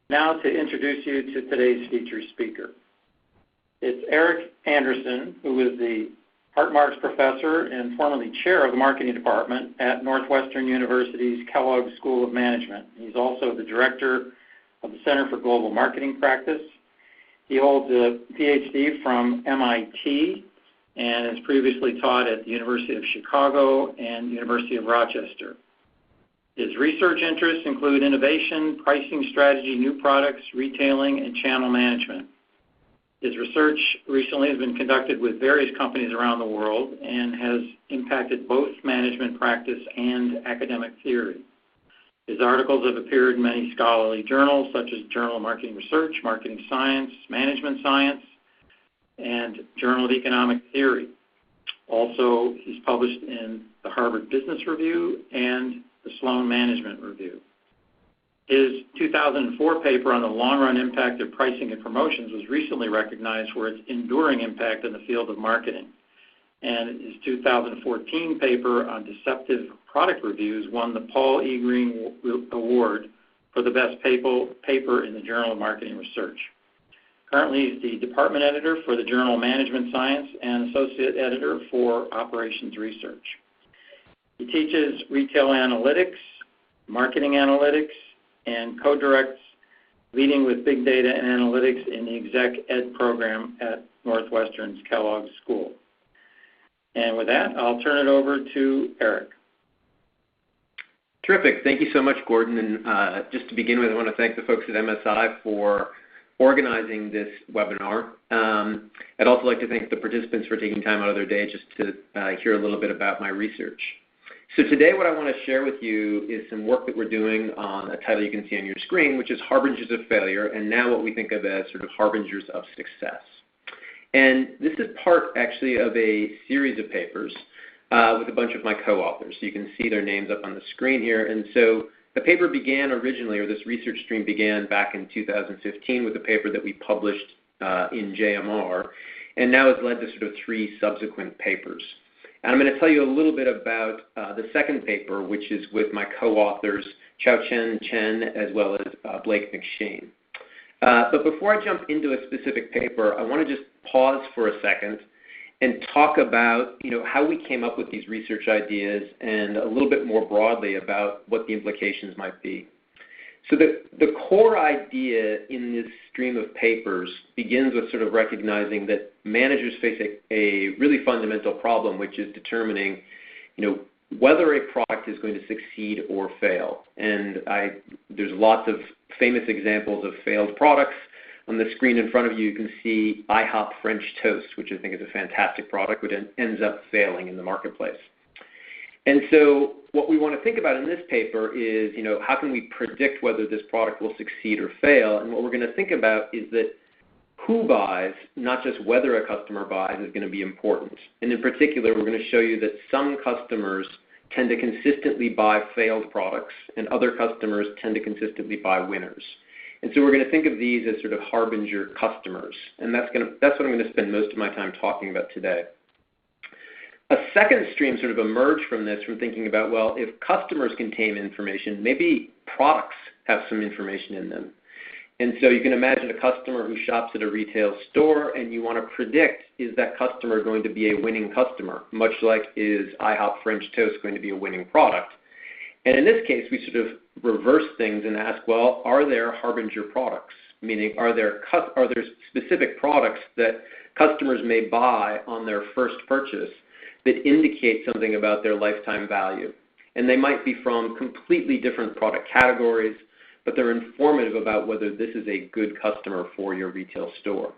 Now to introduce you to today's featured speaker. It's Eric Anderson, who is the Hartmarx Professor and formerly Chair of the Marketing Department at Northwestern University's Kellogg School of Management. He's also the Director of the Center for Global Marketing Practice. He holds a PhD from MIT and has previously taught at the University of Chicago and University of Rochester. His research interests include innovation, pricing strategy, new products, retailing, and channel management. His research recently has been conducted with various companies around the world and has impacted both management practice and academic theory. His articles have appeared in many scholarly journals such as Journal of Marketing Research, Marketing Science, Management Science, and Journal of Economic Theory. Also, he's published in the Harvard Business Review and the Sloan Management Review. His 2004 paper on the long-run impact of pricing and promotions was recently recognized for its enduring impact in the field of marketing. And his 2014 paper on deceptive product reviews won the Paul E. Green Award for the best paper in the Journal of Marketing Research. Currently, he's the department editor for the Journal of Management Science and associate editor for Operations Research. He teaches retail analytics, marketing analytics, and co-directs leading with big data and analytics in the Exec Ed program at Northwestern's Kellogg School. And with that, I'll turn it over to Eric. Terrific. Thank you so much, Gordon. And just to begin with, I want to thank the folks at MSI for organizing this webinar. I'd also like to thank the participants for taking time out of their day just to hear a little bit about my research. So today what I want to share with you is some work that we're doing on a title you can see on your screen, which is Harbingers of Failure, and now what we think of as sort of Harbingers of Success. And this is part actually of a series of papers with a bunch of my co-authors. So you can see their names up on the screen here. And so the paper began originally, or this research stream began back in 2015 with a paper that we published in JMR, and now has led to sort of 3 subsequent papers. And I'm going to tell you a little bit about the second paper, which is with my co-authors, Chao-Chen Chen, as well as Blake McShane. But before I jump into a specific paper, I want to just pause for a second and talk about how we came up with these research ideas and a little bit more broadly about what the implications might be. So the core idea in this stream of papers begins with sort of recognizing that managers face a really fundamental problem, which is determining, whether a product is going to succeed or fail. And there's lots of famous examples of failed products. On the screen in front of you, you can see IHOP French Toast, which I think is a fantastic product, but it ends up failing in the marketplace. And so what we want to think about in this paper is, how can we predict whether this product will succeed or fail? And what we're going to think about is that who buys, not just whether a customer buys, is going to be important. And in particular, we're going to show you that some customers tend to consistently buy failed products, and other customers tend to consistently buy winners. And so we're going to think of these as sort of Harbinger customers. And that's what I'm going to spend most of my time talking about today. A second stream sort of emerged from this, from thinking about, well, if customers contain information, maybe products have some information in them. And so you can imagine a customer who shops at a retail store, and you want to predict, is that customer going to be a winning customer, much like is IHOP French Toast going to be a winning product? And in this case, we sort of reverse things and ask, well, are there Harbinger products? Meaning, are there specific products that customers may buy on their first purchase that indicate something about their lifetime value? And they might be from completely different product categories, but they're informative about whether this is a good customer for your retail store.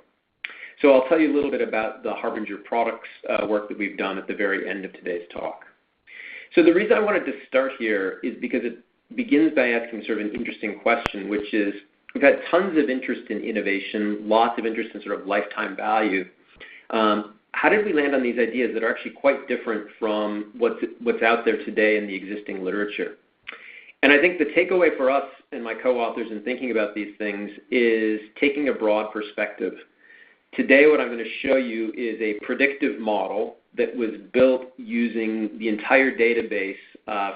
So I'll tell you a little bit about the Harbinger Products work that we've done at the very end of today's talk. So the reason I wanted to start here is because it begins by asking sort of an interesting question, which is, we've had tons of interest in innovation, lots of interest in sort of lifetime value. How did we land on these ideas that are actually quite different from what's out there today in the existing literature? And I think the takeaway for us and my co-authors in thinking about these things is taking a broad perspective. Today what I'm going to show you is a predictive model that was built using the entire database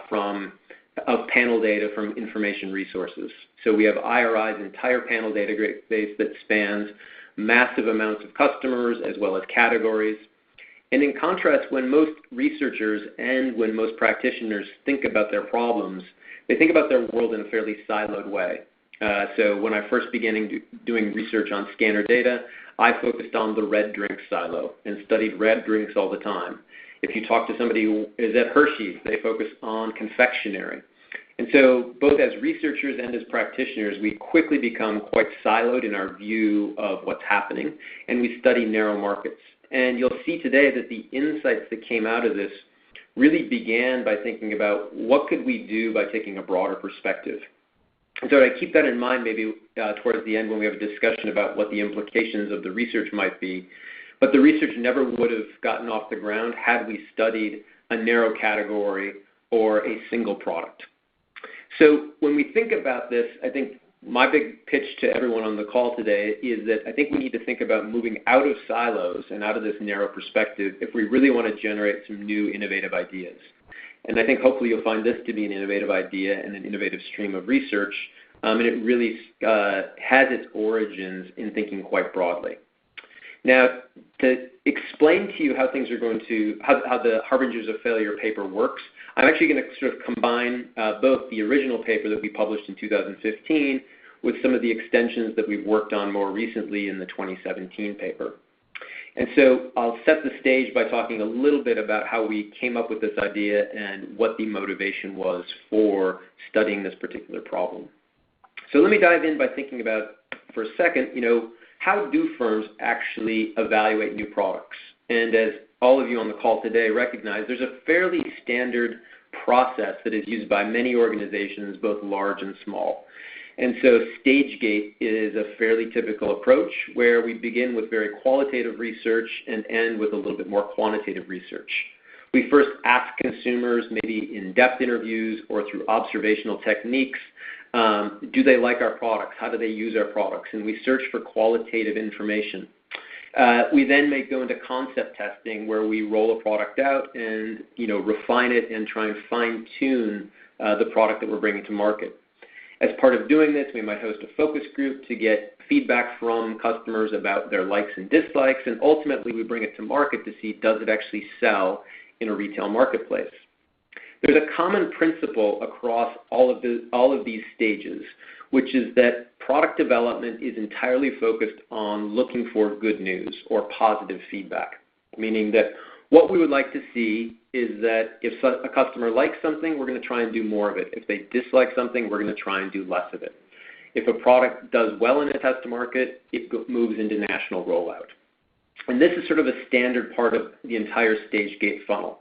from of panel data from information resources. So we have IRI's entire panel database that spans massive amounts of customers as well as categories. And in contrast, when most researchers and when most practitioners think about their problems, they think about their world in a fairly siloed way. So when I first began doing research on scanner data, I focused on the red drink silo and studied red drinks all the time. If you talk to somebody who is at Hershey's, they focus on confectionery. And so both as researchers and as practitioners, we quickly become quite siloed in our view of what's happening, and we study narrow markets. And you'll see today that the insights that came out of this really began by thinking about what could we do by taking a broader perspective. And so I keep that in mind maybe towards the end when we have a discussion about what the implications of the research might be. But the research never would have gotten off the ground had we studied a narrow category or a single product. So when we think about this, I think my big pitch to everyone on the call today is that I think we need to think about moving out of silos and out of this narrow perspective if we really want to generate some new innovative ideas. And I think hopefully you'll find this to be an innovative idea and an innovative stream of research, and it really has its origins in thinking quite broadly. Now, to explain to you how things are going to, how the Harbingers of Failure paper works, I'm actually going to sort of combine both the original paper that we published in 2015 with some of the extensions that we've worked on more recently in the 2017 paper. And so I'll set the stage by talking a little bit about how we came up with this idea and what the motivation was for studying this particular problem. So let me dive in by thinking about, for a second, how do firms actually evaluate new products? And as all of you on the call today recognize, there's a fairly standard process that is used by many organizations, both large and small. And so stage gate is a fairly typical approach where we begin with very qualitative research and end with a little bit more quantitative research. We first ask consumers, maybe in depth interviews or through observational techniques, do they like our products? How do they use our products? And we search for qualitative information. We then may go into concept testing where we roll a product out and refine it and try and fine-tune the product that we're bringing to market. As part of doing this, we might host a focus group to get feedback from customers about their likes and dislikes, and ultimately we bring it to market to see does it actually sell in a retail marketplace. There's a common principle across all of these stages, which is that product development is entirely focused on looking for good news or positive feedback, meaning that what we would like to see is that if a customer likes something, we're going to try and do more of it. If they dislike something, we're going to try and do less of it. If a product does well in a test market, it moves into national rollout. And this is sort of a standard part of the entire stage gate funnel.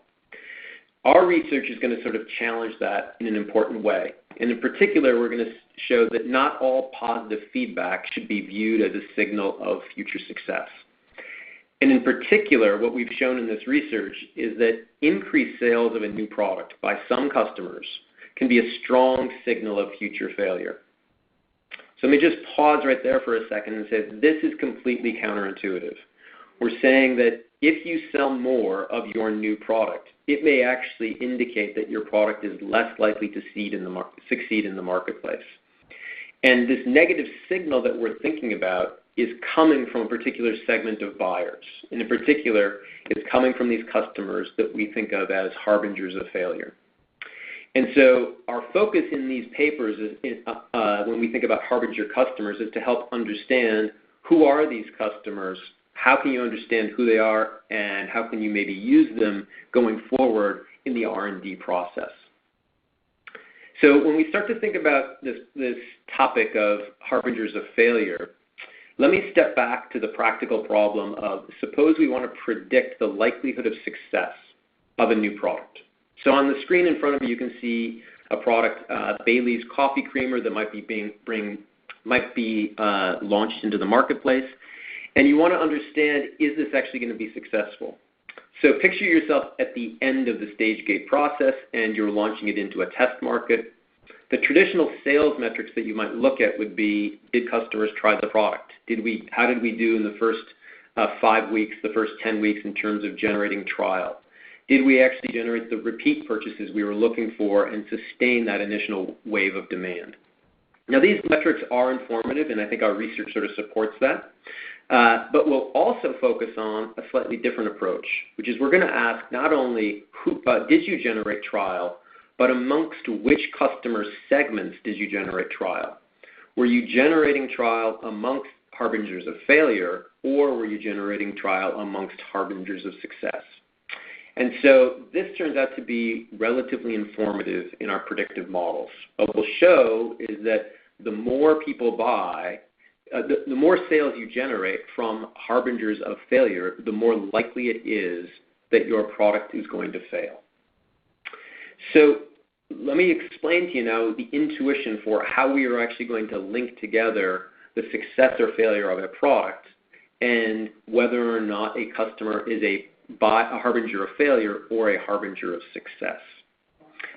Our research is going to sort of challenge that in an important way. And in particular, we're going to show that not all positive feedback should be viewed as a signal of future success. And in particular, what we've shown in this research is that increased sales of a new product by some customers can be a strong signal of future failure. So let me just pause right there for a second and say this is completely counterintuitive. We're saying that if you sell more of your new product, it may actually indicate that your product is less likely to succeed in the marketplace. And this negative signal that we're thinking about is coming from a particular segment of buyers. And in particular, it's coming from these customers that we think of as harbingers of failure. And so our focus in these papers is, when we think about Harbinger customers, is to help understand who are these customers, how can you understand who they are, and how can you maybe use them going forward in the R&D process. So when we start to think about this topic of harbingers of failure, let me step back to the practical problem of suppose we want to predict the likelihood of success of a new product. So on the screen in front of you can see a product, Bailey's Coffee Creamer, that might be launched into the marketplace. And you want to understand, is this actually going to be successful? So picture yourself at the end of the stage gate process and you're launching it into a test market. The traditional sales metrics that you might look at would be, did customers try the product? How did we do in the first 5 weeks, the first 10 weeks in terms of generating trial? Did we actually generate the repeat purchases we were looking for and sustain that initial wave of demand? Now, these metrics are informative, and I think our research sort of supports that. But we'll also focus on a slightly different approach, which is we're going to ask not only did you generate trial, but amongst which customer segments did you generate trial? Were you generating trial amongst harbingers of failure, or were you generating trial amongst harbingers of success? And so this turns out to be relatively informative in our predictive models. What we'll show is that the more people buy, the more sales you generate from harbingers of failure, the more likely it is that your product is going to fail. So let me explain to you now the intuition for how we are actually going to link together the success or failure of a product and whether or not a customer is a harbinger of failure or a harbinger of success.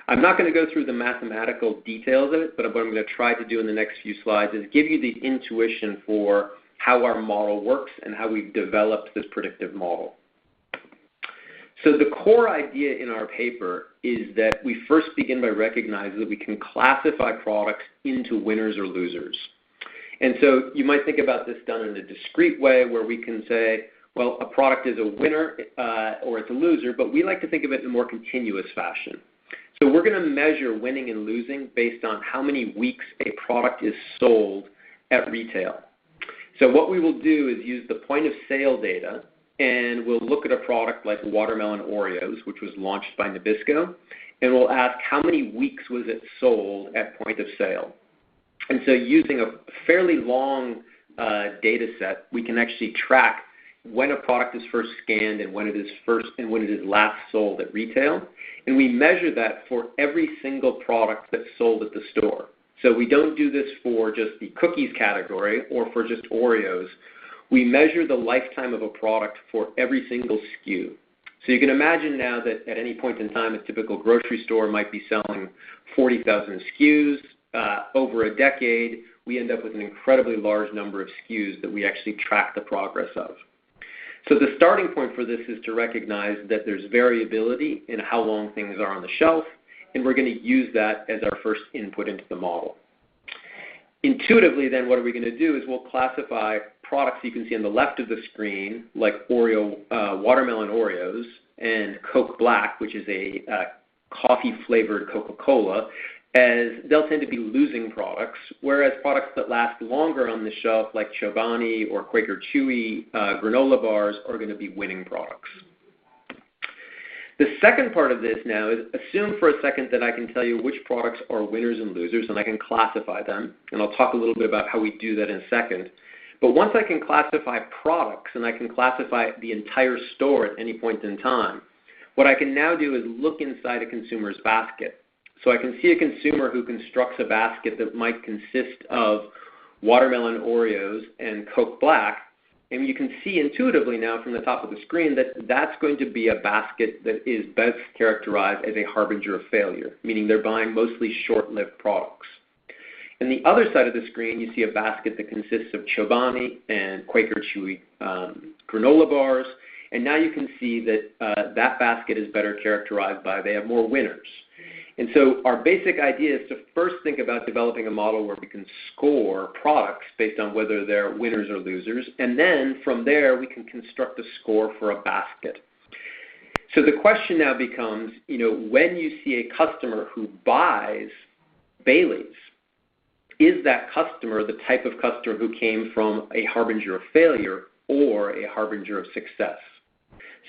I'm not going to go through the mathematical details of it, but what I'm going to try to do in the next few slides is give you the intuition for how our model works and how we've developed this predictive model. So the core idea in our paper is that we first begin by recognizing that we can classify products into winners or losers. And so you might think about this done in a discrete way where we can say, well, a product is a winner or it's a loser, but we like to think of it in a more continuous fashion. So we're going to measure winning and losing based on how many weeks a product is sold at retail. So what we will do is use the point of sale data, and we'll look at a product like Watermelon Oreos, which was launched by Nabisco, and we'll ask how many weeks was it sold at point of sale. And so using a fairly long data set, we can actually track when a product is first scanned and when it is last sold at retail. And we measure that for every single product that's sold at the store. So we don't do this for just the cookies category or for just Oreos. We measure the lifetime of a product for every single SKU. So you can imagine now that at any point in time, a typical grocery store might be selling 40,000 SKUs. Over a decade, we end up with an incredibly large number of SKUs that we actually track the progress of. So the starting point for this is to recognize that there's variability in how long things are on the shelf, and we're going to use that as our first input into the model. Intuitively, then, what are we going to do is we'll classify products you can see on the left of the screen, like Watermelon Oreos and Coke Black, which is a coffee-flavored Coca-Cola, as they'll tend to be losing products, whereas products that last longer on the shelf, like Chobani or Quaker Chewy granola bars, are going to be winning products. The second part of this now is assume for a second that I can tell you which products are winners and losers, and I can classify them, and I'll talk a little bit about how we do that in a second. But once I can classify products and I can classify the entire store at any point in time, what I can now do is look inside a consumer's basket. So I can see a consumer who constructs a basket that might consist of Watermelon Oreos and Coke Black, and you can see intuitively now from the top of the screen that that's going to be a basket that is best characterized as a harbinger of failure, meaning they're buying mostly short-lived products. On the other side of the screen, you see a basket that consists of Chobani and Quaker Chewy granola bars, and now you can see that that basket is better characterized by they have more winners. And so our basic idea is to first think about developing a model where we can score products based on whether they're winners or losers, and then from there we can construct a score for a basket. So the question now becomes, when you see a customer who buys Bailey's, is that customer the type of customer who came from a harbinger of failure or a harbinger of success?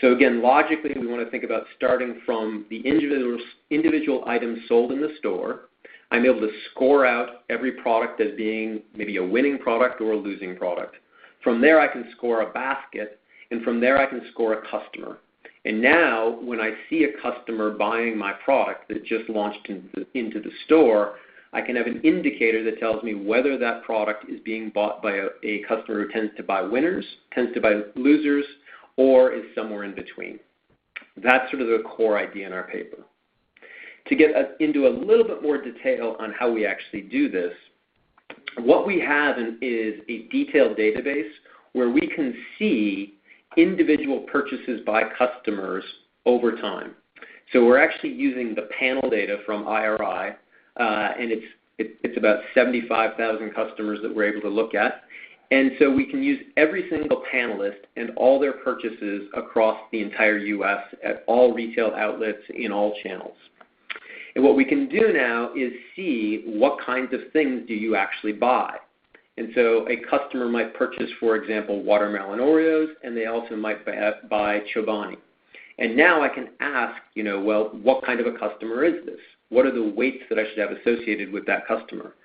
So again, logically, we want to think about starting from the individual items sold in the store. I'm able to score out every product as being maybe a winning product or a losing product. From there, I can score a basket, and from there, I can score a customer. And now, when I see a customer buying my product that just launched into the store, I can have an indicator that tells me whether that product is being bought by a customer who tends to buy winners, tends to buy losers, or is somewhere in between. That's sort of the core idea in our paper. To get into a little bit more detail on how we actually do this, what we have is a detailed database where we can see individual purchases by customers over time. So we're actually using the panel data from IRI, and it's about 75,000 customers that we're able to look at. And so we can use every single panelist and all their purchases across the entire U.S. at all retail outlets in all channels. And what we can do now is see what kinds of things do you actually buy. And so a customer might purchase, for example, watermelon Oreos, and they also might buy Chobani. And now I can ask, well, what kind of a customer is this? What are the weights that I should have associated with that customer?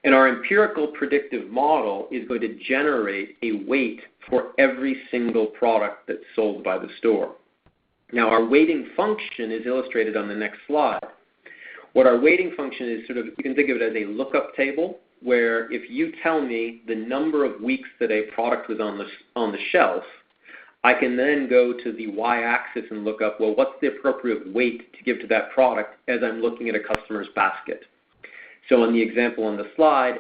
And our empirical predictive model is going to generate a weight for every single product that's sold by the store. Now, our weighting function is illustrated on the next slide. What our weighting function is you can think of it as a lookup table, where if you tell me the number of weeks that a product was on the shelf, I can then go to the y-axis and look up, well, what's the appropriate weight to give to that product as I'm looking at a customer's basket. So on the example on the slide,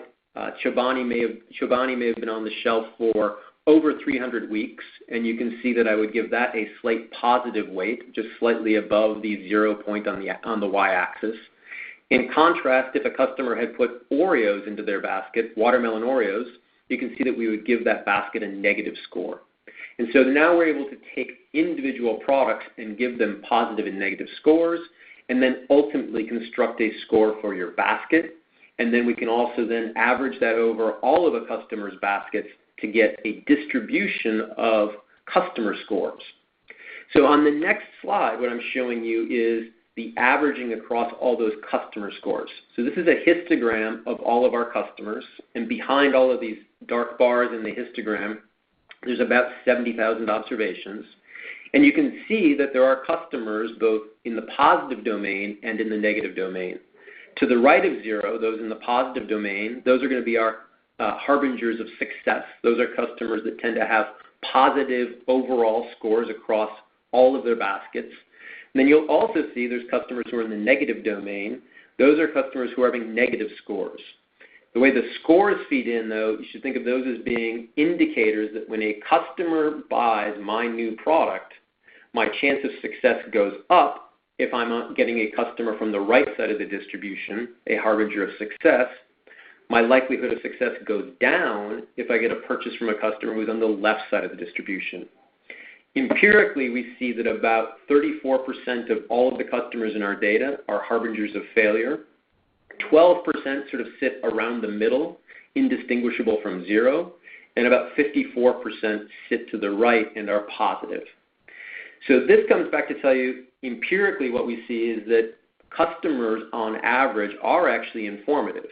Chobani may have been on the shelf for over 300 weeks, and you can see that I would give that a slight positive weight, just slightly above the 0 point on the y-axis. In contrast, if a customer had put Oreos into their basket, watermelon Oreos, you can see that we would give that basket a negative score. And so now we're able to take individual products and give them positive and negative scores, and then ultimately construct a score for your basket. And then we can also then average that over all of a customer's baskets to get a distribution of customer scores. So on the next slide, what I'm showing you is the averaging across all those customer scores. So this is a histogram of all of our customers, and behind all of these dark bars in the histogram, there's about 70,000 observations. And you can see that there are customers both in the positive domain and in the negative domain. To the right of 0, those in the positive domain, those are going to be our harbingers of success. Those are customers that tend to have positive overall scores across all of their baskets. And then you'll also see there's customers who are in the negative domain. Those are customers who are having negative scores. The way the scores feed in, though, you should think of those as being indicators that when a customer buys my new product, my chance of success goes up if I'm getting a customer from the right side of the distribution, a harbinger of success. My likelihood of success goes down if I get a purchase from a customer who's on the left side of the distribution. Empirically, we see that about 34% of all of the customers in our data are harbingers of failure. 12% sit around the middle, indistinguishable from 0, and about 54% sit to the right and are positive. So this comes back to tell you empirically what we see is that customers on average are actually informative.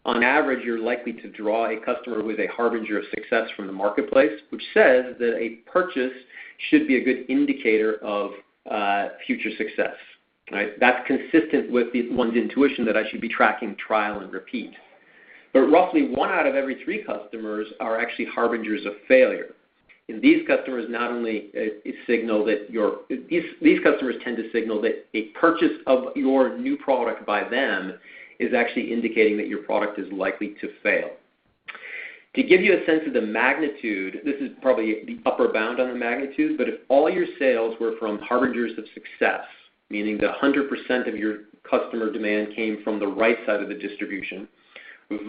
On average, you're likely to draw a customer who is a harbinger of success from the marketplace, which says that a purchase should be a good indicator of future success. Right? That's consistent with one's intuition that I should be tracking trial and repeat. But roughly 1 out of every 3 customers are actually harbingers of failure. And these customers not only signal that these customers tend to signal that a purchase of your new product by them is actually indicating that your product is likely to fail. To give you a sense of the magnitude, this is probably the upper bound on the magnitude, but if all your sales were from harbingers of success, meaning that 100% of your customer demand came from the right side of the distribution,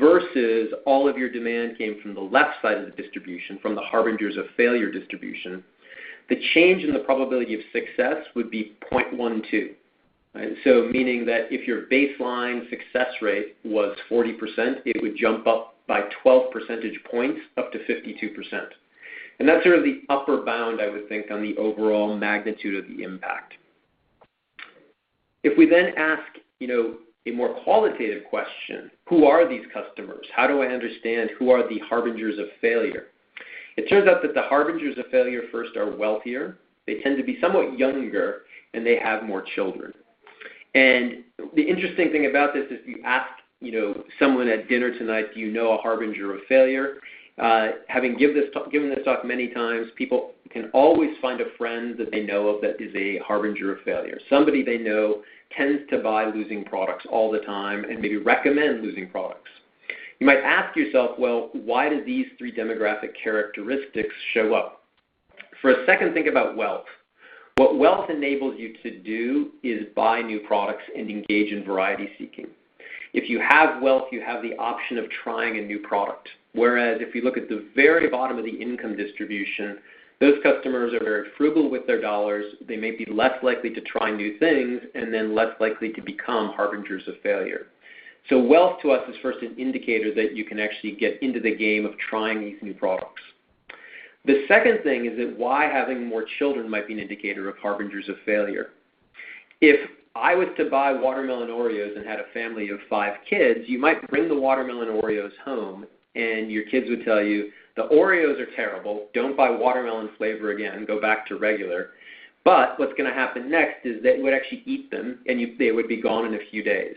versus all of your demand came from the left side of the distribution, from the harbingers of failure distribution, the change in the probability of success would be 0.12. Right? So meaning that if your baseline success rate was 40%, it would jump up by 12 percentage points up to 52%. And that's sort of the upper bound, I would think, on the overall magnitude of the impact. If we then ask, a more qualitative question, who are these customers? How do I understand who are the harbingers of failure? It turns out that the harbingers of failure first are wealthier. They tend to be somewhat younger, and they have more children. And the interesting thing about this is you ask, someone at dinner tonight, do you know a harbinger of failure? Having given this talk many times, people can always find a friend that they know of that is a harbinger of failure. Somebody they know tends to buy losing products all the time and maybe recommend losing products. You might ask yourself, well, why do these 3 demographic characteristics show up? For a second, think about wealth. What wealth enables you to do is buy new products and engage in variety seeking. If you have wealth, you have the option of trying a new product. Whereas if you look at the very bottom of the income distribution, those customers are very frugal with their dollars. They may be less likely to try new things and then less likely to become harbingers of failure. So wealth to us is first an indicator that you can actually get into the game of trying these new products. The second thing is that why having more children might be an indicator of harbingers of failure. If I was to buy watermelon Oreos and had a family of 5 kids, you might bring the watermelon Oreos home and your kids would tell you, the Oreos are terrible, don't buy watermelon flavor again, go back to regular. But what's going to happen next is they would actually eat them and they would be gone in a few days.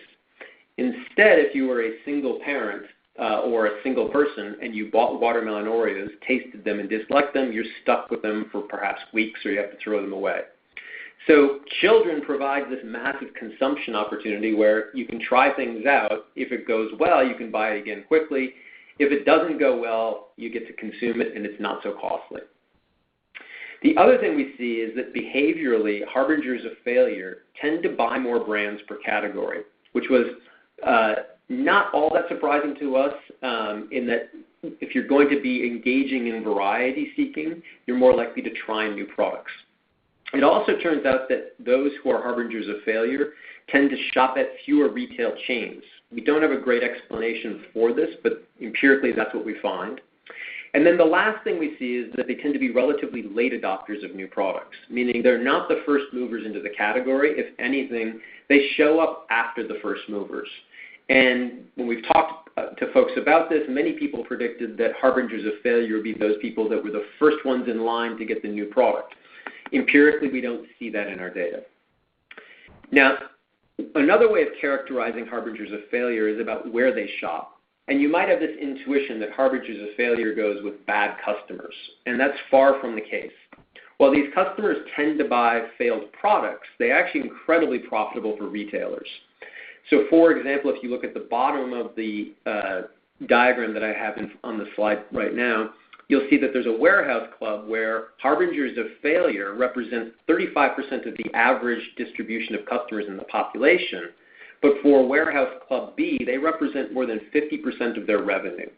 Instead, if you were a single parent or a single person and you bought watermelon Oreos, tasted them and disliked them, you're stuck with them for perhaps weeks or you have to throw them away. So children provide this massive consumption opportunity where you can try things out. If it goes well, you can buy it again quickly. If it doesn't go well, you get to consume it and it's not so costly. The other thing we see is that behaviorally, harbingers of failure tend to buy more brands per category, which was not all that surprising to us in that if you're going to be engaging in variety seeking, you're more likely to try new products. It also turns out that those who are harbingers of failure tend to shop at fewer retail chains. We don't have a great explanation for this, but empirically that's what we find. And then the last thing we see is that they tend to be relatively late adopters of new products, meaning they're not the first movers into the category. If anything, they show up after the first movers. And when we've talked to folks about this, many people predicted that harbingers of failure would be those people that were the first ones in line to get the new product. Empirically, we don't see that in our data. Now, another way of characterizing harbingers of failure is about where they shop. And you might have this intuition that harbingers of failure goes with bad customers, and that's far from the case. While these customers tend to buy failed products, they're actually incredibly profitable for retailers. So for example, if you look at the bottom of the diagram that I have on the slide right now, you'll see that there's a warehouse club where harbingers of failure represent 35% of the average distribution of customers in the population. But for warehouse club B, they represent more than 50% of their revenue.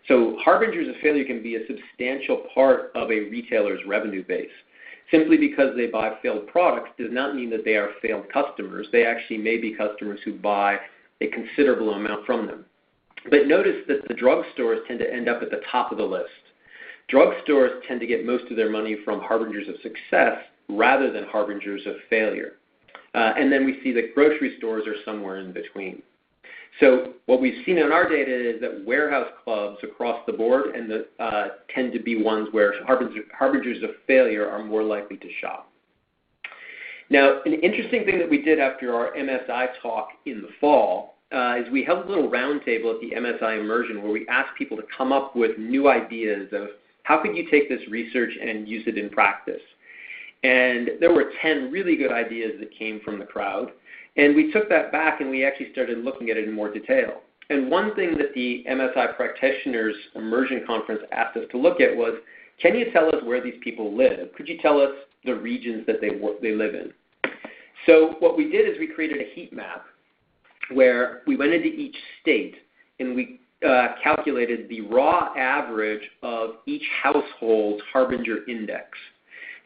So harbingers of failure can be a substantial part of a retailer's revenue base. Simply because they buy failed products does not mean that they are failed customers. They actually may be customers who buy a considerable amount from them. But notice that the drugstores tend to end up at the top of the list. Drugstores tend to get most of their money from harbingers of success rather than harbingers of failure. And then we see that grocery stores are somewhere in between. So what we've seen in our data is that warehouse clubs across the board tend to be ones where harbingers of failure are more likely to shop. Now, an interesting thing that we did after our MSI talk in the fall is we held a little roundtable at the MSI immersion where we asked people to come up with new ideas of how could you take this research and use it in practice. And there were 10 really good ideas that came from the crowd. And we took that back and we actually started looking at it in more detail. And one thing that the MSI Practitioners Immersion Conference asked us to look at was, can you tell us where these people live? Could you tell us the regions that they live in? So what we did is we created a heat map where we went into each state and we calculated the raw average of each household's Harbinger index.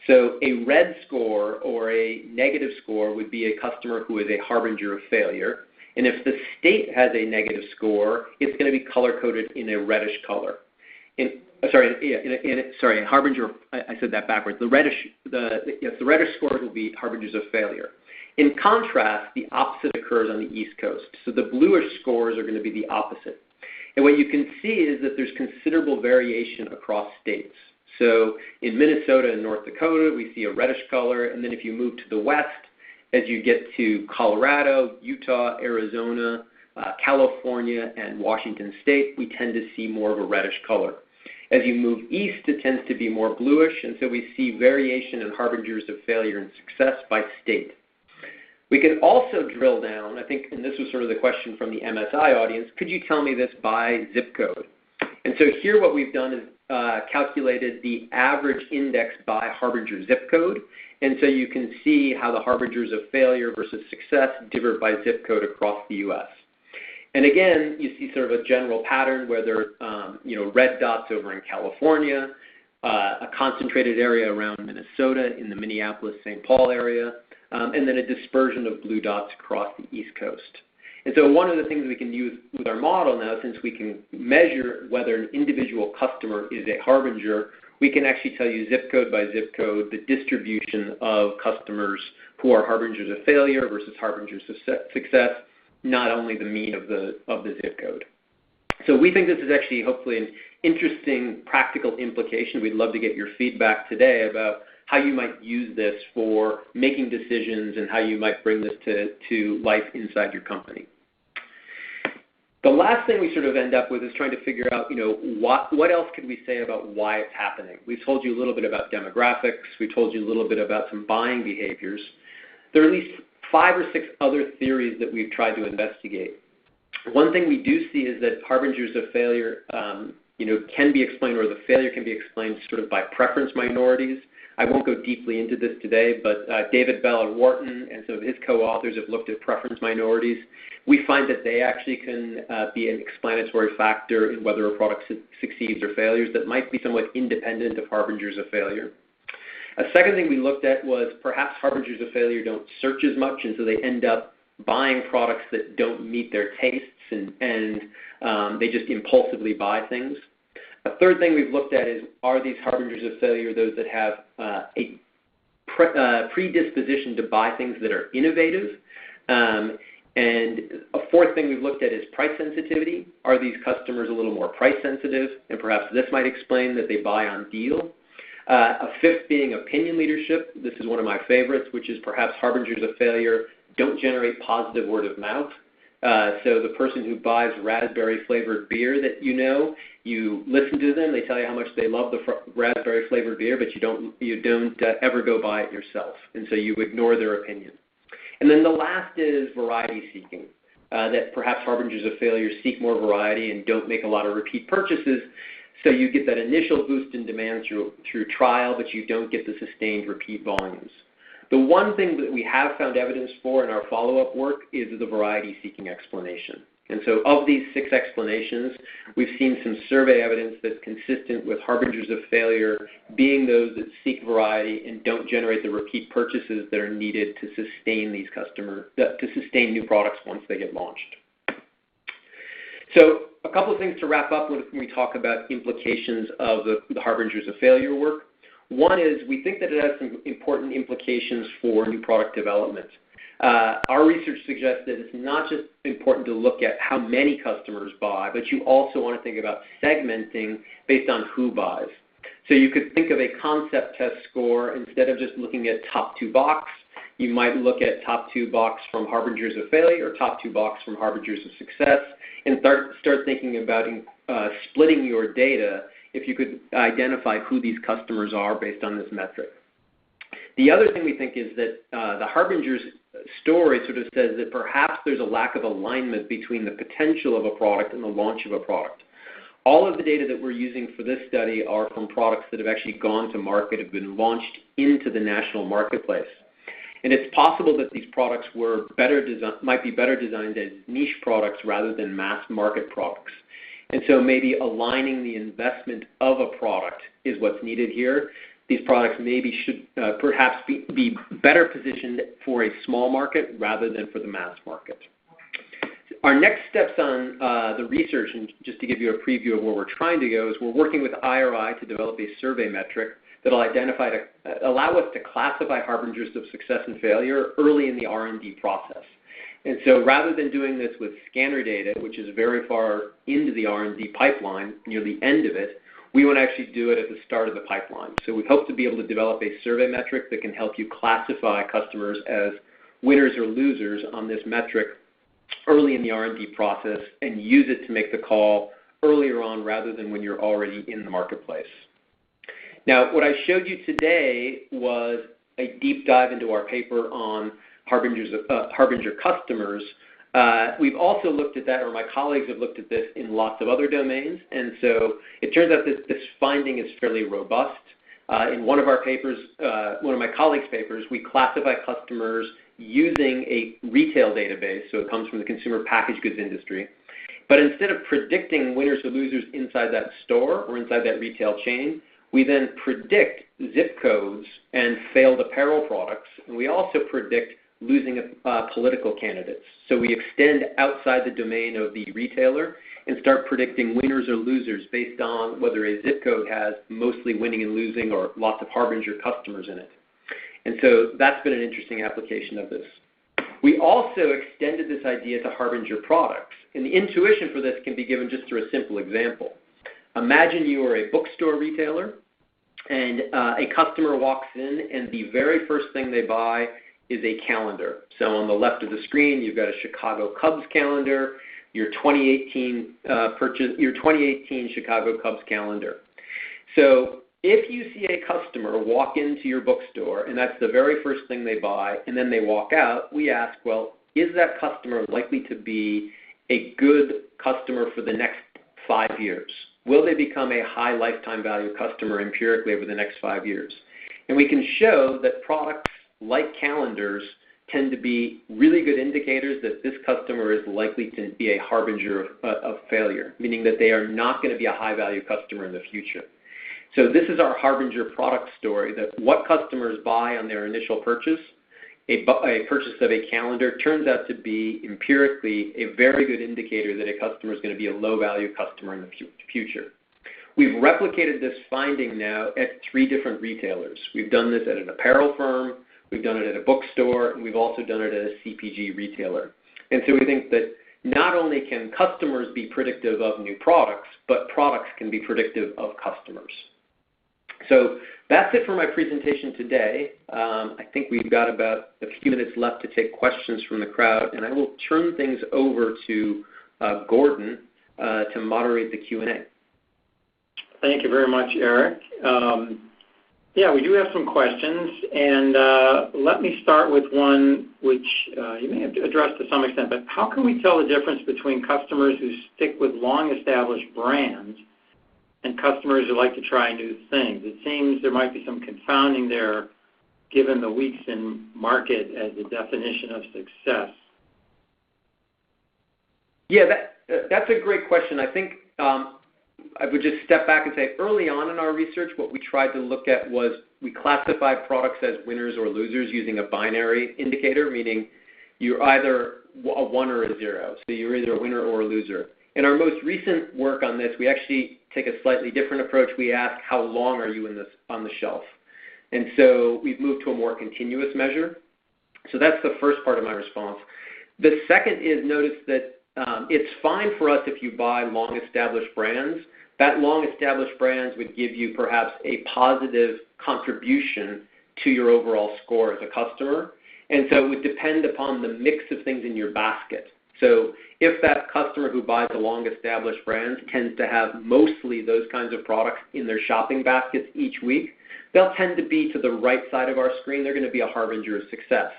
So a red score or a negative score would be a customer who is a harbinger of failure. And if the state has a negative score, it's going to be color-coded in a reddish color. Harbinger, I said that backwards. The reddish scores will be harbingers of failure. In contrast, the opposite occurs on the East Coast. So the bluish scores are going to be the opposite. And what you can see is that there's considerable variation across states. So in Minnesota and North Dakota, we see a reddish color. And then if you move to the west, as you get to Colorado, Utah, Arizona, California, and Washington State, we tend to see more of a reddish color. As you move east, it tends to be more bluish. And so we see variation in harbingers of failure and success by state. We can also drill down, I think, and this was sort of the question from the MSI audience, could you tell me this by zip code? And so here what we've done is calculated the average index by Harbinger zip code. And so you can see how the harbingers of failure versus success differ by zip code across the U.S. And again, you see sort of a general pattern where there are red dots over in California, a concentrated area around Minnesota in the Minneapolis-St. Paul area, and then a dispersion of blue dots across the East Coast. And so one of the things we can use with our model now, since we can measure whether an individual customer is a harbinger, we can actually tell you zip code by zip code the distribution of customers who are harbingers of failure versus harbingers of success, not only the mean of the zip code. So we think this is actually hopefully an interesting practical implication. We'd love to get your feedback today about how you might use this for making decisions and how you might bring this to life inside your company. The last thing we sort of end up with is trying to figure out, what else could we say about why it's happening? We've told you a little bit about demographics. We told you a little bit about some buying behaviors. There are at least 5 or 6 other theories that we've tried to investigate. One thing we do see is that harbingers of failure, can be explained, or the failure can be explained sort of by preference minorities. I won't go deeply into this today, but David Bell at Wharton and some of his co-authors have looked at preference minorities. We find that they actually can be an explanatory factor in whether a product succeeds or failures that might be somewhat independent of harbingers of failure. A second thing we looked at was perhaps harbingers of failure don't search as much, and so they end up buying products that don't meet their tastes, and they just impulsively buy things. A third thing we've looked at is, are these harbingers of failure those that have a predisposition to buy things that are innovative? And a fourth thing we've looked at is price sensitivity. Are these customers a little more price sensitive? And perhaps this might explain that they buy on deal. A fifth being opinion leadership. This is one of my favorites, which is perhaps harbingers of failure don't generate positive word of mouth. So the person who buys raspberry-flavored beer that you listen to them, they tell you how much they love the raspberry-flavored beer, but you don't ever go buy it yourself, and so you ignore their opinion. And then the last is variety seeking, that perhaps harbingers of failure seek more variety and don't make a lot of repeat purchases, so you get that initial boost in demand through trial, but you don't get the sustained repeat volumes. The one thing that we have found evidence for in our follow-up work is the variety-seeking explanation. And so of these 6 explanations, we've seen some survey evidence that's consistent with harbingers of failure being those that seek variety and don't generate the repeat purchases that are needed to sustain these to sustain new products once they get launched. So a couple of things to wrap up when we talk about implications of the harbingers of failure work. One is we think that it has some important implications for new product development. Our research suggests that it's not just important to look at how many customers buy, but you also want to think about segmenting based on who buys. So you could think of a concept test score instead of just looking at top 2 box. You might look at top 2 box from harbingers of failure or top 2 box from harbingers of success, and start thinking about splitting your data if you could identify who these customers are based on this metric. The other thing we think is that the harbingers story sort of says that perhaps there's a lack of alignment between the potential of a product and the launch of a product. All of the data that we're using for this study are from products that have actually gone to market, have been launched into the national marketplace. And it's possible that these products might be better designed as niche products rather than mass market products. And so maybe aligning the investment of a product is what's needed here. These products maybe should perhaps be better positioned for a small market rather than for the mass market. Our next steps on the research, and just to give you a preview of where we're trying to go, is we're working with IRI to develop a survey metric that will allow us to classify harbingers of success and failure early in the R&D process. And so rather than doing this with scanner data, which is very far into the R&D pipeline, near the end of it, we want to actually do it at the start of the pipeline. So we hope to be able to develop a survey metric that can help you classify customers as winners or losers on this metric early in the R&D process and use it to make the call earlier on rather than when you're already in the marketplace. Now, what I showed you today was a deep dive into our paper on Harbinger Customers. We've also looked at that, or my colleagues have looked at this in lots of other domains, and so it turns out that this finding is fairly robust. In one of our papers, one of my colleagues' papers, we classify customers using a retail database, so it comes from the consumer packaged goods industry. But instead of predicting winners or losers inside that store or inside that retail chain, we then predict zip codes and failed apparel products, and we also predict losing political candidates. So we extend outside the domain of the retailer and start predicting winners or losers based on whether a zip code has mostly winning and losing or lots of Harbinger customers in it. And so that's been an interesting application of this. We also extended this idea to Harbinger products, and the intuition for this can be given just through a simple example. Imagine you are a bookstore retailer, and a customer walks in, and the very first thing they buy is a calendar. So on the left of the screen, you've got a Chicago Cubs calendar, your 2018 Chicago Cubs calendar. So if you see a customer walk into your bookstore, and that's the very first thing they buy, and then they walk out, we ask, well, is that customer likely to be a good customer for the next 5 years? Will they become a high lifetime value customer empirically over the next 5 years? And we can show that products like calendars tend to be really good indicators that this customer is likely to be a harbinger of failure, meaning that they are not going to be a high-value customer in the future. So this is our Harbinger product story, that what customers buy on their initial purchase, a purchase of a calendar, turns out to be empirically a very good indicator that a customer is going to be a low-value customer in the future. We've replicated this finding now at 3 different retailers. We've done this at an apparel firm, we've done it at a bookstore, and we've also done it at a CPG retailer. And so we think that not only can customers be predictive of new products, but products can be predictive of customers. So that's it for my presentation today. I think we've got about a few minutes left to take questions from the crowd, and I will turn things over to Gordon to moderate the Q&A. Thank you very much, Eric. Yeah, we do have some questions, and let me start with one which you may have addressed to some extent, but how can we tell the difference between customers who stick with long-established brands and customers who like to try new things? It seems there might be some confounding there given the weeks in market as the definition of success. Yeah, that's a great question. I think I would just step back and say early on in our research, what we tried to look at was we classified products as winners or losers using a binary indicator, meaning you're either a 1 or a 0. So you're either a winner or a loser. In our most recent work on this, we actually take a slightly different approach. We ask, how long are you on the shelf? And so we've moved to a more continuous measure. So that's the first part of my response. The second is notice that it's fine for us if you buy long-established brands. That long-established brands would give you perhaps a positive contribution to your overall score as a customer. And so it would depend upon the mix of things in your basket. So if that customer who buys the long-established brands tends to have mostly those kinds of products in their shopping baskets each week, they'll tend to be to the right side of our screen. They're going to be a harbinger of success.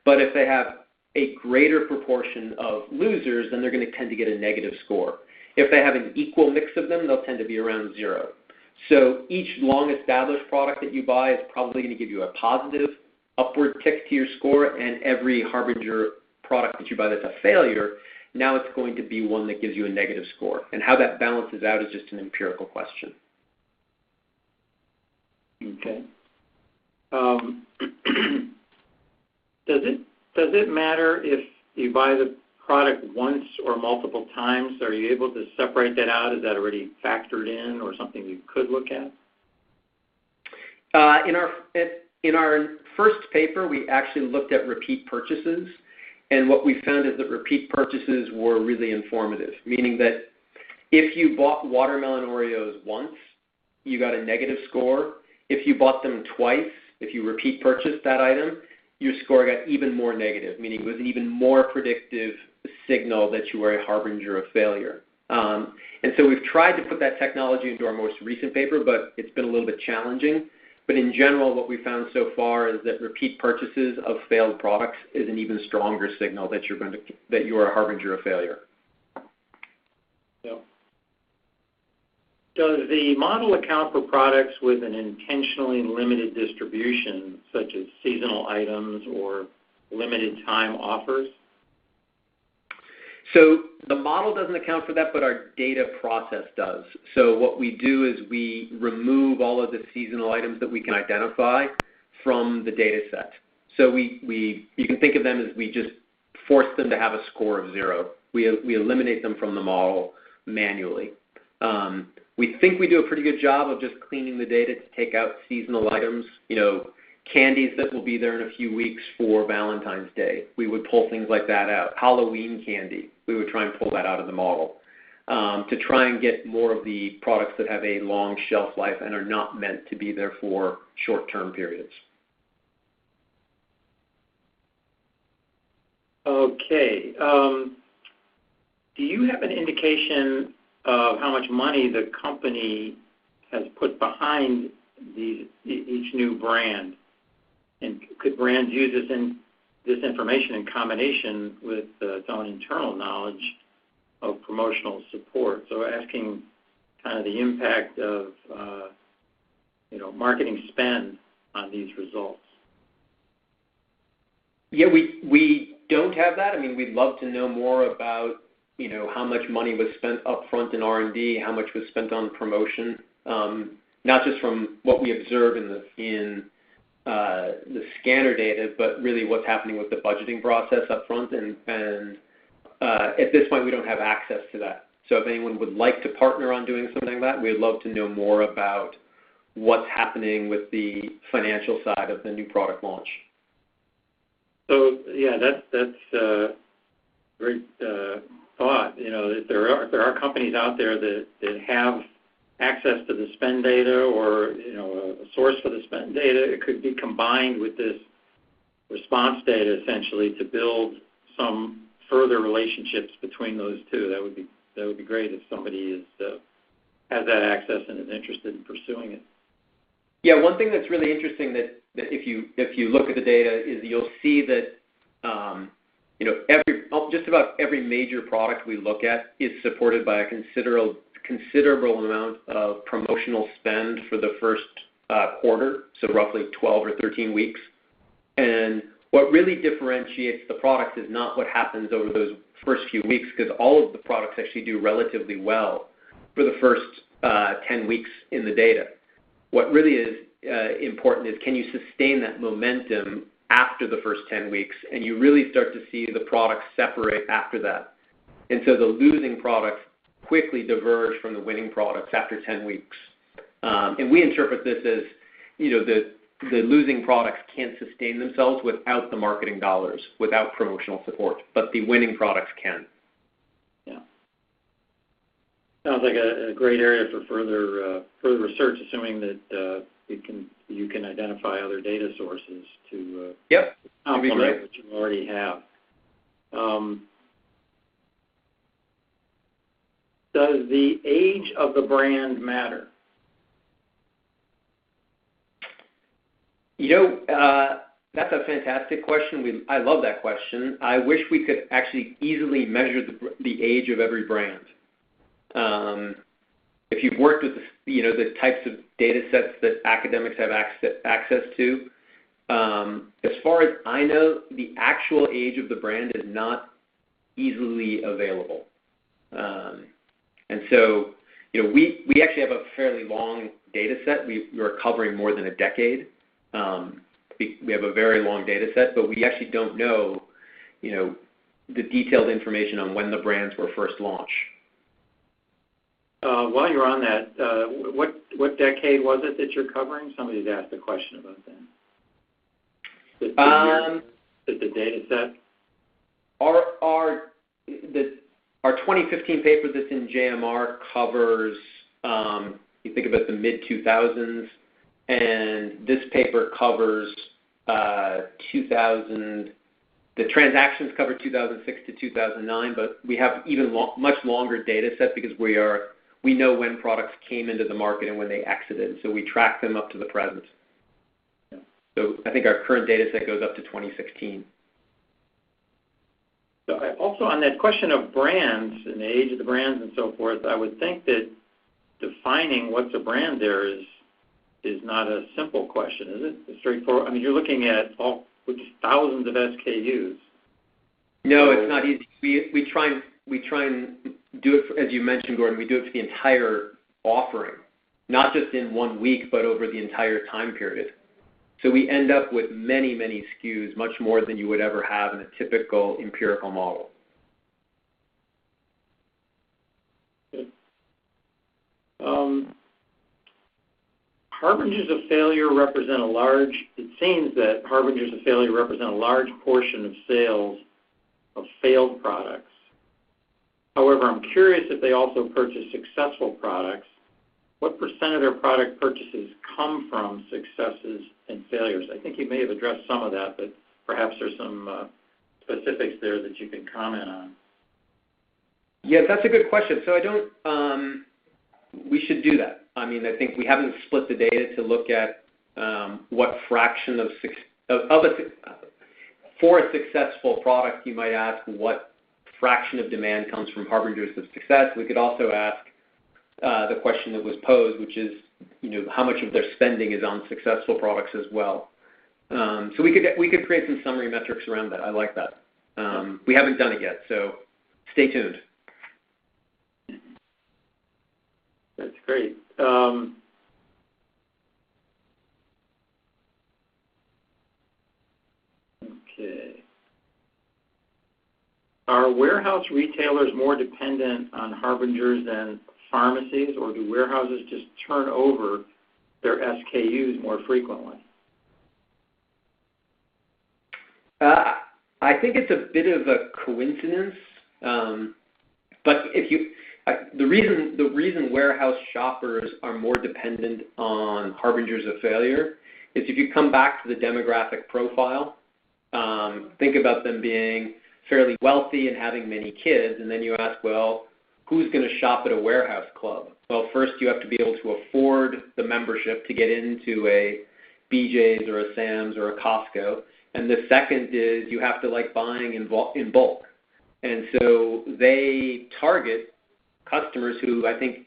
But if they have a greater proportion of losers, then they're going to tend to get a negative score. If they have an equal mix of them, they'll tend to be around 0. So each long-established product that you buy is probably going to give you a positive upward tick to your score, and every harbinger product that you buy that's a failure, now it's going to be one that gives you a negative score. And how that balances out is just an empirical question. Okay. Does it matter if you buy the product once or multiple times? Are you able to separate that out? Is that already factored in or something you could look at? In our first paper, we actually looked at repeat purchases. And what we found is that repeat purchases were really informative, meaning that if you bought watermelon Oreos once, you got a negative score. If you bought them twice, if you repeat purchased that item, your score got even more negative, meaning it was an even more predictive signal that you were a harbinger of failure. And so we've tried to put that technology into our most recent paper, but it's been a little bit challenging. But in general, what we found so far is that repeat purchases of failed products is an even stronger signal that you are a harbinger of failure. Yeah. Does the model account for products with an intentionally limited distribution, such as seasonal items or limited time offers? So the model doesn't account for that, but our data process does. So what we do is we remove all of the seasonal items that we can identify from the data set. So you can think of them as we just force them to have a score of 0. We eliminate them from the model manually. We think we do a pretty good job of just cleaning the data to take out seasonal items, candies that will be there in a few weeks for Valentine's Day. We would pull things like that out. Halloween candy, we would try and pull that out of the model to try and get more of the products that have a long shelf life and are not meant to be there for short-term periods. Okay. Do you have an indication of how much money the company has put behind each new brand? And could brands use this information in combination with its own internal knowledge of promotional support? So asking kind of the impact of marketing spend on these results. Yeah, we don't have that. I mean, we'd love to know more about how much money was spent up front in R&D, how much was spent on promotion, not just from what we observe in the scanner data, but really what's happening with the budgeting process up front. And at this point, we don't have access to that. So if anyone would like to partner on doing something like that, we'd love to know more about what's happening with the financial side of the new product launch. So, yeah, that's a great thought. If there are companies out there that have access to the spend data or, a source for the spend data, it could be combined with this response data essentially to build some further relationships between those two. That would be great if somebody has that access and is interested in pursuing it. Yeah, one thing that's really interesting that if you look at the data is you'll see that just about every major product we look at is supported by a considerable amount of promotional spend for the first quarter, so roughly 12 or 13 weeks. And what really differentiates the products is not what happens over those first few weeks, because all of the products actually do relatively well for the first 10 weeks in the data. What really is important is, can you sustain that momentum after the first 10 weeks? And you really start to see the products separate after that. And so the losing products quickly diverge from the winning products after 10 weeks. And we interpret this as, the losing products can't sustain themselves without the marketing dollars, without promotional support, but the winning products can. Yeah. Sounds like a great area for further research, assuming that you can identify other data sources to complement what you already have. Does the age of the brand matter? That's a fantastic question. I love that question. I wish we could actually easily measure the age of every brand. If you've worked with the types of data sets that academics have access to, as far as I know, the actual age of the brand is not easily available. And so, we actually have a fairly long data set. We're covering more than a decade. We have a very long data set, but we actually don't know, the detailed information on when the brands were first launched. While you're on that, what decade was it that you're covering? Somebody's asked a question about that. The data set? Our 2015 paper that's in JMR covers, you think about the mid-2000s, and this paper covers 2000. The transactions cover 2006 to 2009, but we have even much longer data set because we know when products came into the market and when they exited, so we track them up to the present. So I think our current data set goes up to 2016. So also on that question of brands and the age of the brands and so forth, I would think that defining what's a brand there is not a simple question, is it? It's straightforward. I mean, you're looking at thousands of SKUs. No, it's not easy. We try and do it, as you mentioned, Gordon, we do it for the entire offering, not just in 1 week, but over the entire time period. So we end up with many, many SKUs, much more than you would ever have in a typical empirical model. Harbingers of failure represent it seems that harbingers of failure represent a large portion of sales of failed products. However, I'm curious if they also purchase successful products. What percent of their product purchases come from successes and failures? I think you may have addressed some of that, but perhaps there's some specifics there that you can comment on. Yeah, that's a good question. So we should do that. I mean, I think we haven't split the data to look at what fraction for a successful product, you might ask what fraction of demand comes from harbingers of success. We could also ask the question that was posed, which is, how much of their spending is on successful products as well. So we could create some summary metrics around that. I like that. We haven't done it yet, so stay tuned. That's great. Okay. Are warehouse retailers more dependent on harbingers than pharmacies, or do warehouses just turn over their SKUs more frequently? I think it's a bit of a coincidence, but the reason warehouse shoppers are more dependent on harbingers of failure is if you come back to the demographic profile, think about them being fairly wealthy and having many kids, and then you ask, well, who's going to shop at a warehouse club? Well, first you have to be able to afford the membership to get into a BJ's or a Sam's or a Costco, and the second is you have to like buying in bulk. And so they target customers who I think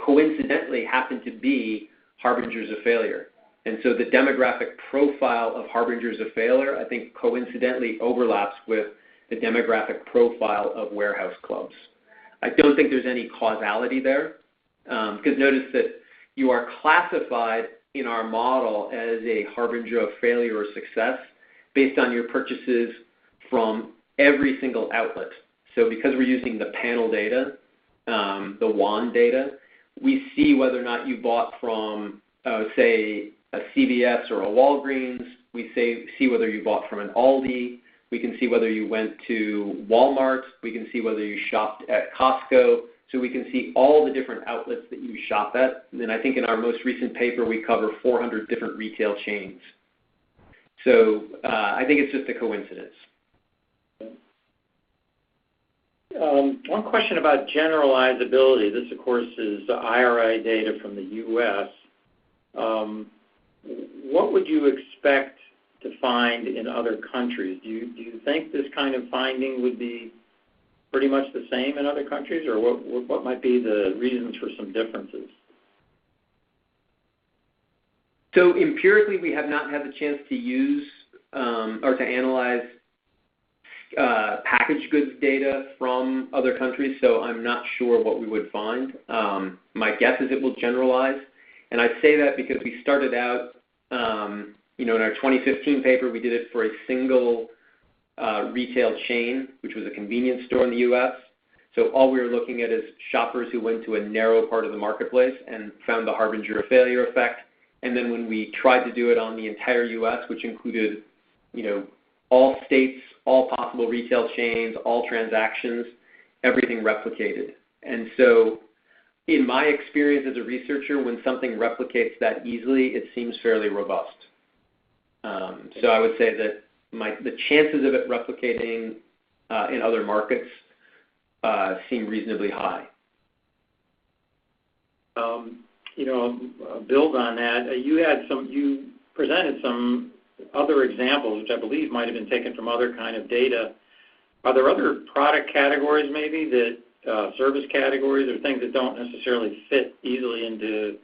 coincidentally happen to be harbingers of failure. And so the demographic profile of harbingers of failure, I think, coincidentally overlaps with the demographic profile of warehouse clubs. I don't think there's any causality there, because notice that you are classified in our model as a harbinger of failure or success based on your purchases from every single outlet. So because we're using the panel data, the WAN data, we see whether or not you bought from, say, a CVS or a Walgreens. We see whether you bought from an Aldi. We can see whether you went to Walmart. We can see whether you shopped at Costco. So we can see all the different outlets that you shop at. And then I think in our most recent paper, we cover 400 different retail chains. So I think it's just a coincidence. One question about generalizability. This, of course, is the IRI data from the U.S. What would you expect to find in other countries? Do you think this kind of finding would be pretty much the same in other countries, or what might be the reasons for some differences? So empirically, we have not had the chance to use or to analyze packaged goods data from other countries, so I'm not sure what we would find. My guess is it will generalize, and I say that because we started out, in our 2015 paper, we did it for a single retail chain, which was a convenience store in the U.S. So all we were looking at is shoppers who went to a narrow part of the marketplace and found the harbinger of failure effect. And then when we tried to do it on the entire U.S., which included, all states, all possible retail chains, all transactions, everything replicated. And so in my experience as a researcher, when something replicates that easily, it seems fairly robust. So I would say that the chances of it replicating in other markets seem reasonably high. Build on that. You presented some other examples, which I believe might have been taken from other kind of data. Are there other product categories maybe that service categories or things that don't necessarily fit easily into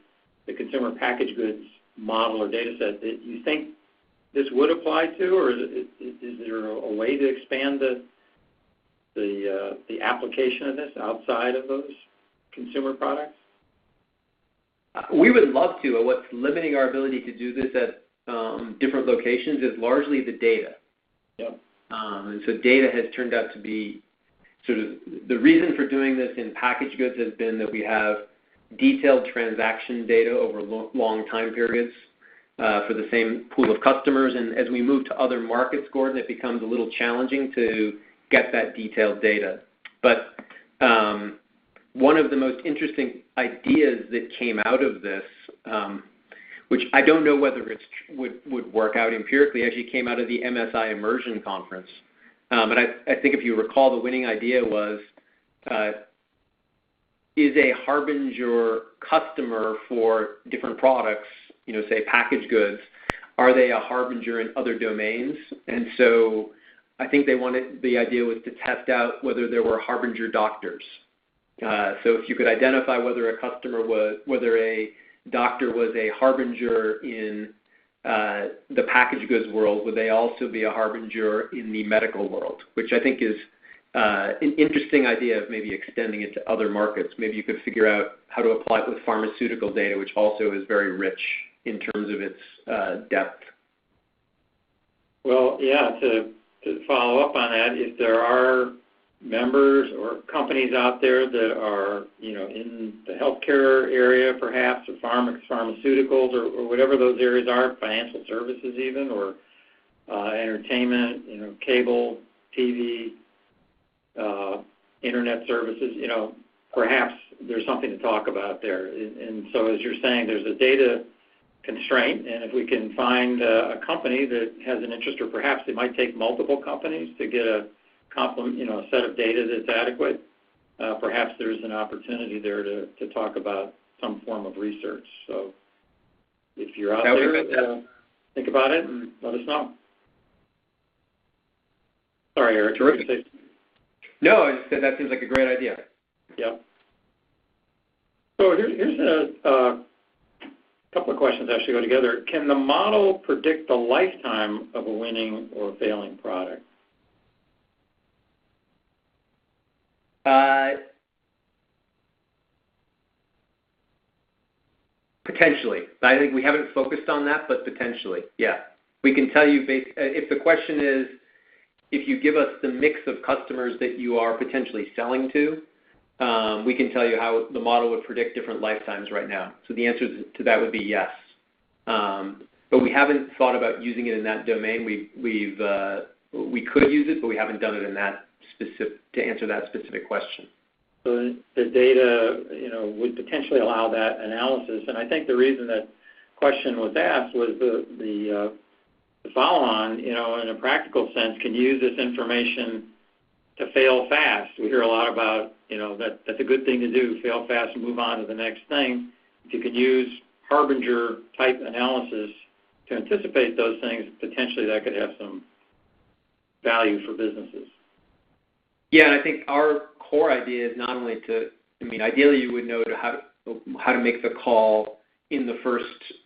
the consumer packaged goods model or data set that you think this would apply to, or is there a way to expand the application of this outside of those consumer products? We would love to. What's limiting our ability to do this at different locations is largely the data. Yep. And so data has turned out to be sort of the reason for doing this in packaged goods has been that we have detailed transaction data over long time periods for the same pool of customers. And as we move to other markets, Gordon, it becomes a little challenging to get that detailed data. But one of the most interesting ideas that came out of this, which I don't know whether it would work out empirically, actually came out of the MSI Immersion Conference. But I think if you recall, the winning idea was, is a Harbinger customer for different products, say packaged goods, are they a Harbinger in other domains? And so I think the idea was to test out whether there were Harbinger doctors. So if you could identify whether a doctor was a Harbinger in the packaged goods world, would they also be a Harbinger in the medical world, which I think is an interesting idea of maybe extending it to other markets. Maybe you could figure out how to apply it with pharmaceutical data, which also is very rich in terms of its depth. Well, yeah, to follow up on that, if there are members or companies out there that are, in the healthcare area perhaps, or pharmaceuticals or whatever those areas are, financial services even, or entertainment, cable, TV, internet services, perhaps there's something to talk about there. And so as you're saying, there's a data constraint, and if we can find a company that has an interest, or perhaps it might take multiple companies to get a set of data that's adequate, perhaps there's an opportunity there to talk about some form of research. So if you're out there, think about it and let us know. Sorry, Eric. Terrific. No, I just said that seems like a great idea. Yep. So here's a couple of questions that actually go together. Can the model predict the lifetime of a winning or failing product? Potentially. I think we haven't focused on that, but potentially, yeah. We can tell you, if the question is, if you give us the mix of customers that you are potentially selling to, we can tell you how the model would predict different lifetimes right now. So the answer to that would be yes. But we haven't thought about using it in that domain. We could use it, but we haven't done it in that to answer that specific question. So the data, would potentially allow that analysis. And I think the reason that question was asked was the follow-on, in a practical sense, can use this information to fail fast. We hear a lot about, that's a good thing to do, fail fast and move on to the next thing. If you can use Harbinger-type analysis to anticipate those things, potentially that could have some value for businesses. Yeah, and I think our core idea is not only ideally you would know how to make the call in the first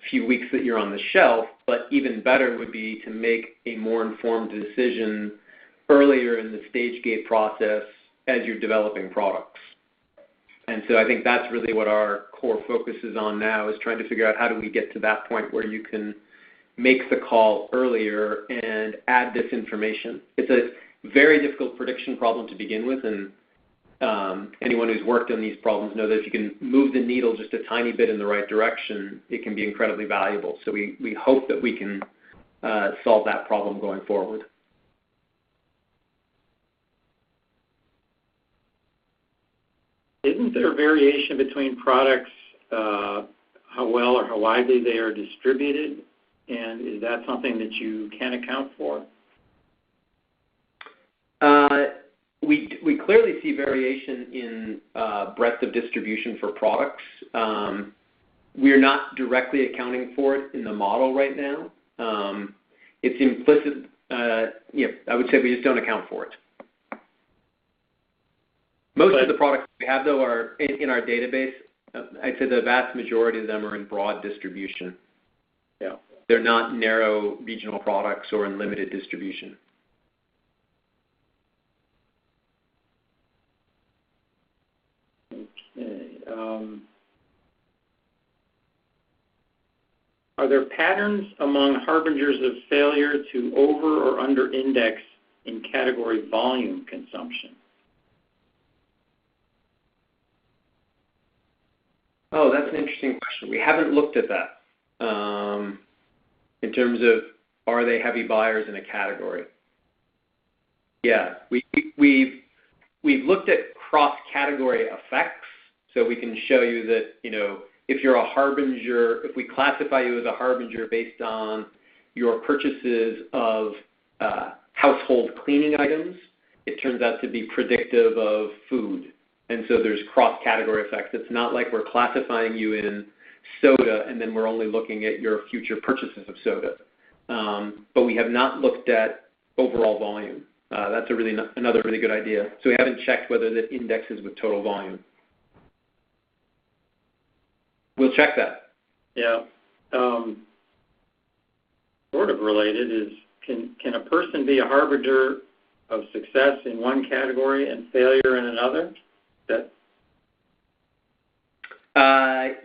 few weeks that you're on the shelf, but even better would be to make a more informed decision earlier in the stage gate process as you're developing products. And so I think that's really what our core focus is on now, is trying to figure out how do we get to that point where you can make the call earlier and add this information. It's a very difficult prediction problem to begin with, and anyone who's worked on these problems know that if you can move the needle just a tiny bit in the right direction, it can be incredibly valuable. So we hope that we can solve that problem going forward. Isn't there variation between products, how well or how widely they are distributed? And is that something that you can account for? We clearly see variation in breadth of distribution for products. We're not directly accounting for it in the model right now, It's implicit. I would say we just don't account for it. Most of the products we have, though, are in our database. I'd say the vast majority of them are in broad distribution. Yeah. They're not narrow regional products or in limited distribution. Okay. Are there patterns among harbingers of failure to over or under index in category volume consumption? Oh, that's an interesting question. We haven't looked at that in terms of are they heavy buyers in a category. Yeah, we've looked at cross-category effects, so we can show you that, if you're a harbinger, if we classify you as a harbinger based on your purchases of household cleaning items, it turns out to be predictive of food. And so there's cross-category effects. It's not like we're classifying you in soda and then we're only looking at your future purchases of soda. But we have not looked at overall volume. That's another really good idea. So we haven't checked whether that indexes with total volume. We'll check that. Yeah. Sort of related is, can a person be a harbinger of success in one category and failure in another?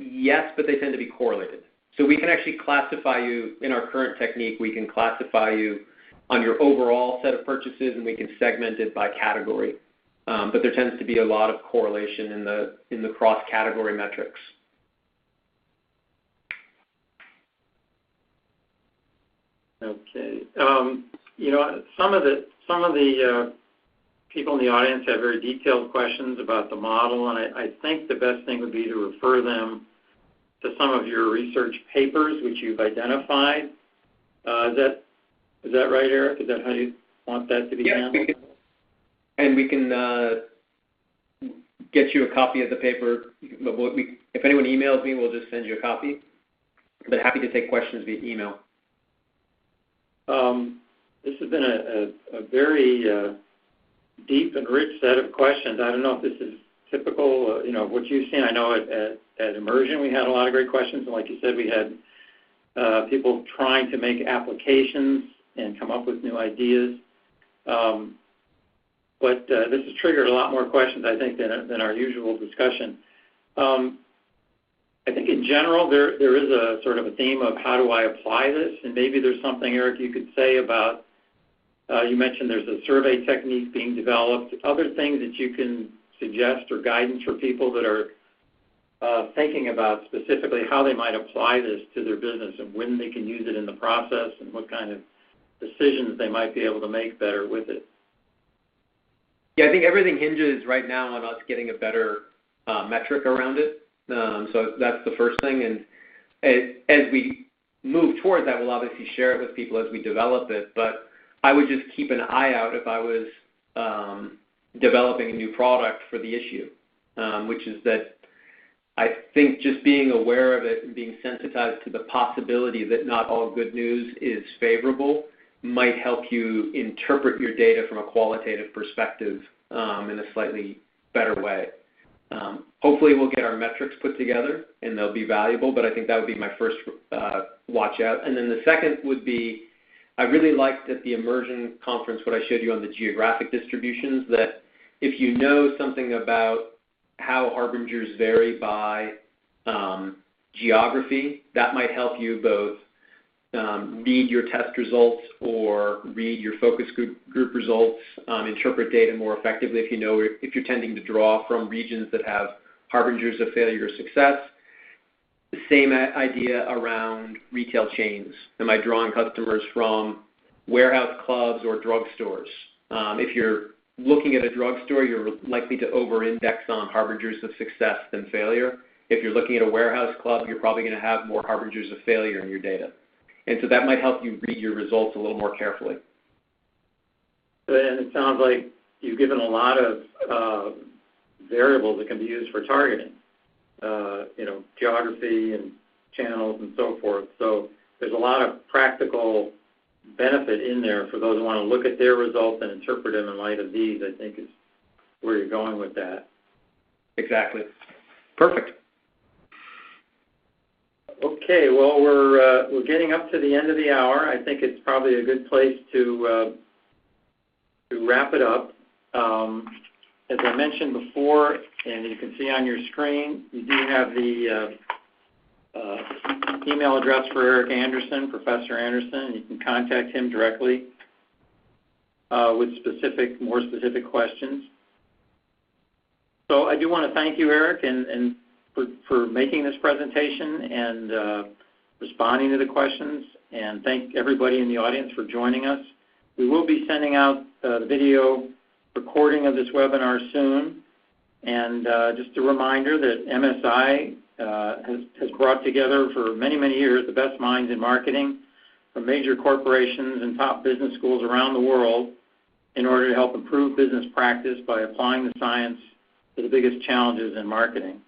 Yes, but they tend to be correlated. So we can actually classify you, in our current technique, we can classify you on your overall set of purchases, and we can segment it by category. But there tends to be a lot of correlation in the cross-category metrics. Okay. Some of the people in the audience have very detailed questions about the model, and I think the best thing would be to refer them to some of your research papers, which you've identified. Is that right, Eric? Is that how you want that to be handled? We can get you a copy of the paper. If anyone emails me, we'll just send you a copy. But happy to take questions via email. This has been a very deep and rich set of questions. I don't know if this is typical, of what you've seen. I know at Immersion we had a lot of great questions, and like you said, we had people trying to make applications and come up with new ideas. But this has triggered a lot more questions, I think, than our usual discussion. I think in general there is a sort of a theme of how do I apply this, and maybe there's something, Eric, you could say about, you mentioned there's a survey technique being developed, other things that you can suggest or guidance for people that are thinking about specifically how they might apply this to their business and when they can use it in the process and what kind of decisions they might be able to make better with it. Yeah, I think everything hinges right now on us getting a better metric around it. So that's the first thing. And as we move towards that, we'll obviously share it with people as we develop it. But I would just keep an eye out if I was developing a new product for the issue, which is that I think just being aware of it and being sensitized to the possibility that not all good news is favorable might help you interpret your data from a qualitative perspective in a slightly better way. Hopefully we'll get our metrics put together and they'll be valuable, but I think that would be my first watch out. And then the second would be, I really liked at the Immersion conference what I showed you on the geographic distributions, that if you know something about how harbingers vary by geography, that might help you both read your test results or read your focus group results, interpret data more effectively if you're tending to draw from regions that have harbingers of failure or success. The same idea around retail chains. Am I drawing customers from warehouse clubs or drugstores? If you're looking at a drugstore, you're likely to over-index on harbingers of success than failure. If you're looking at a warehouse club, you're probably going to have more harbingers of failure in your data. And so that might help you read your results a little more carefully. And it sounds like you've given a lot of variables that can be used for targeting, geography and channels and so forth. So there's a lot of practical benefit in there for those who want to look at their results and interpret them in light of these, I think is where you're going with that. Exactly. Perfect. Okay, well, we're getting up to the end of the hour. I think it's probably a good place to wrap it up. As I mentioned before, and you can see on your screen, you do have the email address for Eric Anderson, Professor Anderson. You can contact him directly with more specific questions. So I do want to thank you, Eric, and for making this presentation and responding to the questions, and thank everybody in the audience for joining us. We will be sending out the video recording of this webinar soon, and just a reminder that MSI has brought together for many, many years the best minds in marketing from major corporations and top business schools around the world in order to help improve business practice by applying the science to the biggest challenges in marketing.